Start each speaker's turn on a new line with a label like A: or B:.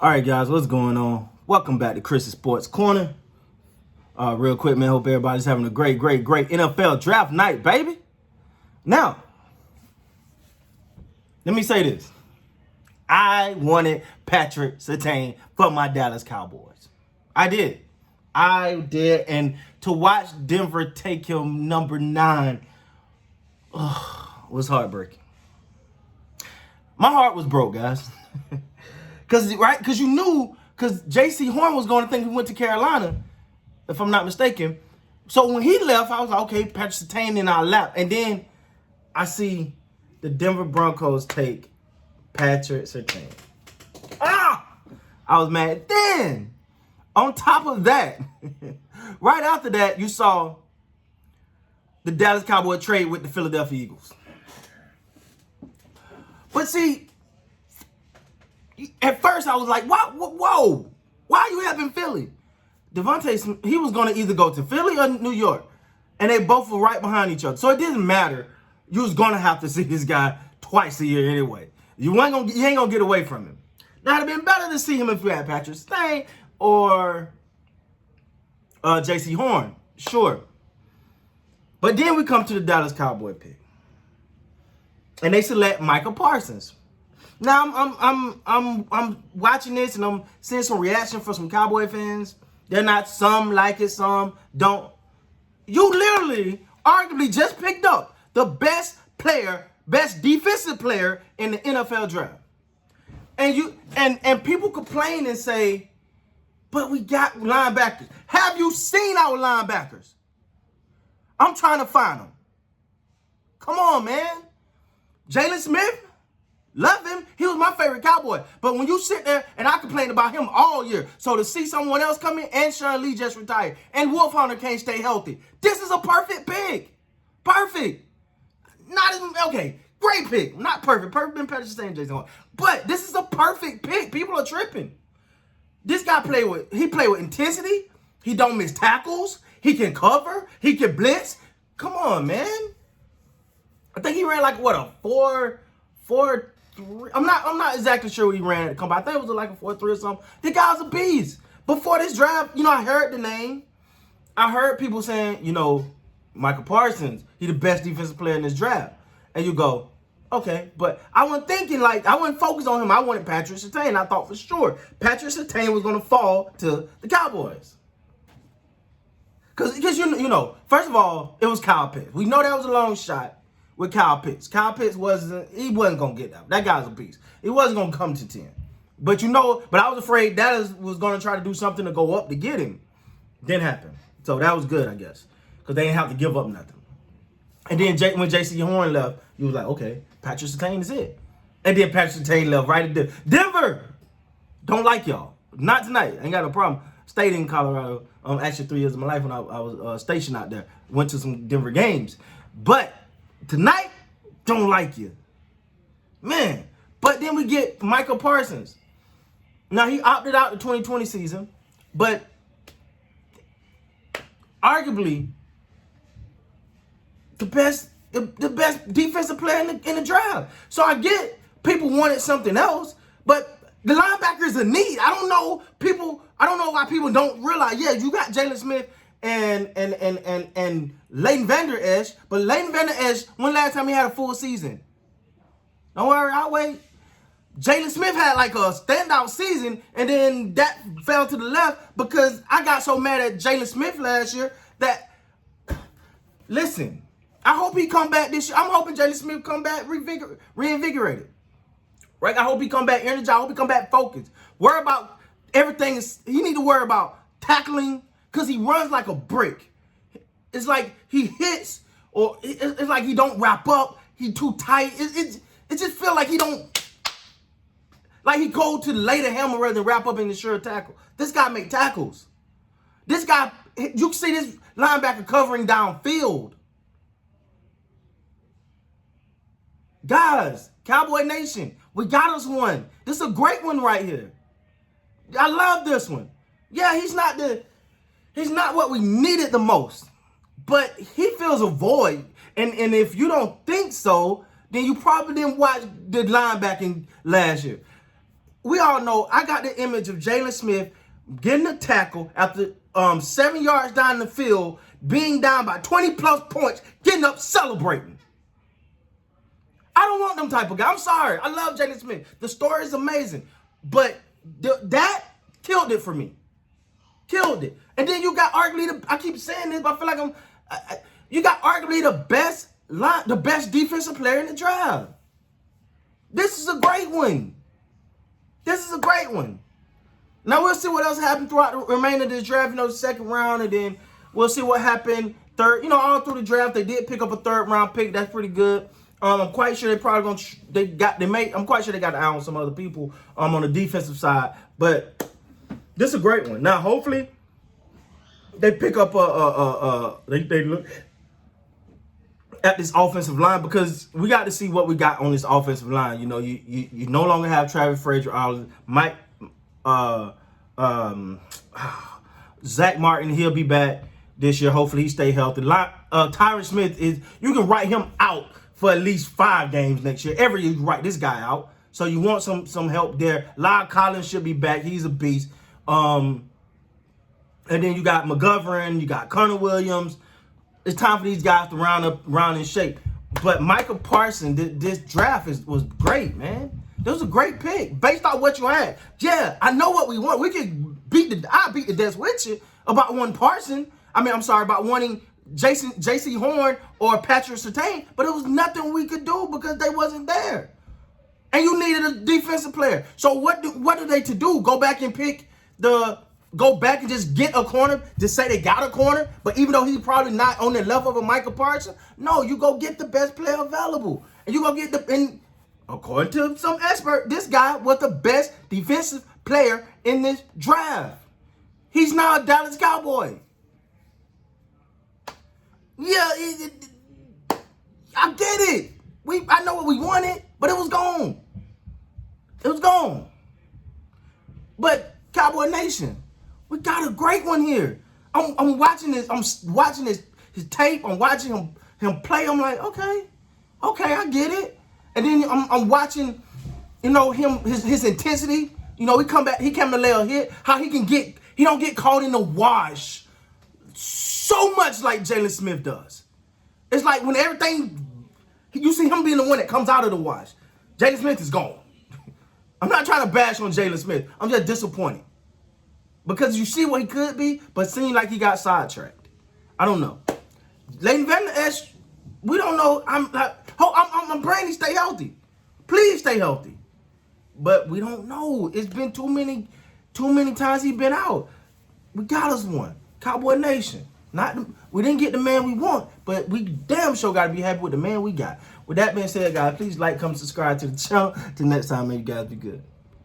A: All right, guys, what's going on? Welcome back to Chris's Sports Corner. Real quick, man, hope everybody's having a great NFL draft night, baby. Now, let me say this. I wanted Patrick Surtain for my Dallas Cowboys. I did. And to watch Denver take him number 9 was heartbreaking. My heart was broke, guys. Because you knew, because J.C. Horn was going to think he went to Carolina, if I'm not mistaken. So when he left, I was like, okay, Patrick Surtain in our lap. And then I see the Denver Broncos take Patrick Surtain. I was mad. Then, on top of that, right after that, you saw the Dallas Cowboys trade with the Philadelphia Eagles. But see, at first I was like, whoa, why are you having Philly? Devontae Smith, he was going to either go to Philly or New York. And they both were right behind each other. So it didn't matter. You was going to have to see this guy twice a year anyway. You ain't going to get away from him. Now, it'd have been better to see him if you had Patrick Surtain or J.C. Horn. Sure. But then we come to the Dallas Cowboy pick. And they select Micah Parsons. Now I'm watching this and I'm seeing some reaction from some Cowboy fans. They're not, some like it, some don't. You literally, arguably just picked up the best defensive player in the NFL draft. And people complain and say, but we got linebackers. Have you seen our linebackers? I'm trying to find them. Come on, man. Jalen Smith? Love him. He was my favorite Cowboy. But when you sit there, and I complained about him all year, so to see someone else come in, and Sean Lee just retired, and Wolf Hunter can't stay healthy, this is a perfect pick. Perfect. Not even, okay, great pick. Not perfect. Perfect been Patrick Surtain, Jason Horn. But this is a perfect pick. People are tripping. This guy play with intensity. He don't miss tackles. He can cover. He can blitz. Come on, man. I think he ran like, what, a 4-3. I'm not exactly sure what he ran at the combine. I think it was like a 4-3 or something. The guy's a beast. Before this draft, I heard the name. I heard people saying, Micah Parsons, he the best defensive player in this draft. And you go, okay. But I wasn't thinking I wasn't focused on him. I wanted Patrick Surtain. I thought for sure Patrick Surtain was going to fall to the Cowboys. Because first of all, it was Kyle Pitts. We know that was a long shot with Kyle Pitts. Kyle Pitts wasn't going to get that. That guy's a beast. He wasn't going to come to 10. But I was afraid Dallas was going to try to do something to go up to get him. Didn't happen. So that was good, I guess. Because they didn't have to give up nothing. And then when J.C. Horn left, you was like, okay, Patrick Surtain is it. And then Patrick Surtain left right at Denver. Don't like y'all. Not tonight. Ain't got no problem. Stayed in Colorado. Actually 3 years of my life when I was stationed out there. Went to some Denver games. But tonight, don't like you. Man. But then we get Micah Parsons. Now, he opted out the 2020 season, but arguably the best defensive player in the draft. So I get people wanted something else, but the linebacker is a need. I don't know why people don't realize, yeah, you got Jalen Smith and Leighton Vander Esch, but Leighton Vander Esch, when last time he had a full season? Don't worry, I'll wait. Jalen Smith had like a standout season, and then that fell to the left because I got so mad at Jalen Smith last year that, listen, I hope he come back this year. I'm hoping Jalen Smith come back reinvigorated. Right? I hope he come back energized. I hope he come back focused. Worry about everything. He need to worry about tackling because he runs like a brick. It's like he hits, or it's like he don't wrap up. He too tight. It just feel like he don't, like he go to lay the hammer rather than wrap up in the sure tackle. This guy make tackles. This guy, you can see this linebacker covering downfield. Guys, Cowboy Nation, we got us one. This is a great one right here. I love this one. Yeah, he's not what we needed the most, but he fills a void. And if you don't think so, then you probably didn't watch the linebacking last year. we all know I got the image of Jalen Smith getting a tackle after 7 yards down the field, being down by 20 plus points, getting up celebrating. I don't want them type of guy. I'm sorry. I love Jalen Smith. The story is amazing. But that killed it for me. Killed it. And then you got arguably I keep saying this, but I feel like you got arguably the best defensive player in the draft. This is a great one. This is a great one. Now we'll see what else happened throughout the remainder of this draft, second round, and then we'll see what happened third. All through the draft, they did pick up a third round pick. That's pretty good. I'm quite sure they probably I'm quite sure they got an eye on some other people on the defensive side. But this is a great one. Now hopefully they pick up they look at this offensive line, because we got to see what we got on this offensive line. You no longer have Travis Frazier, Mike, Zach Martin. He'll be back this year. Hopefully he stay healthy. Tyron Smith you can write him out for at least 5 games next year. Every year you write this guy out. So you want some help there. Lyle Collins should be back. He's a beast. And then you got McGovern, you got Connor Williams. It's time for these guys to round in shape. But Micah Parsons, this draft was great, man. This was a great pick based on what you had. Yeah, I know what we want. We could beat the death with you about one Parsons. About wanting J.C. Horn or Patrick Surtain, but it was nothing we could do because they wasn't there. And you needed a defensive player. So what are they to do? Go back and just get a corner to say they got a corner, but even though he's probably not on the level of a Micah Parsons, no, you go get the best player available. And you go get and according to some expert, this guy was the best defensive player in this draft. He's now a Dallas Cowboy. Yeah, I get it. I know what we wanted, but it was gone. It was gone. But Cowboy Nation, we got a great one here. I'm watching this. I'm watching his tape. I'm watching him play. I'm like, okay, I get it. And then I'm watching, his intensity. He come back. He came to lay a hit. How he don't get caught in the wash so much like Jalen Smith does. It's like when you see him being the one that comes out of the wash. Jalen Smith is gone. I'm not trying to bash on Jalen Smith. I'm just disappointed. Because you see what he could be, but seemed like he got sidetracked. I don't know. Leighton Vander Esch, we don't know. I'm praying he stay healthy. Please stay healthy. But we don't know. It's been too many times he's been out. We got us one. Cowboy Nation. We didn't get the man we want, but we damn sure got to be happy with the man we got. With that being said, guys, please like, comment, subscribe to the channel. Till next time, man, you guys be good.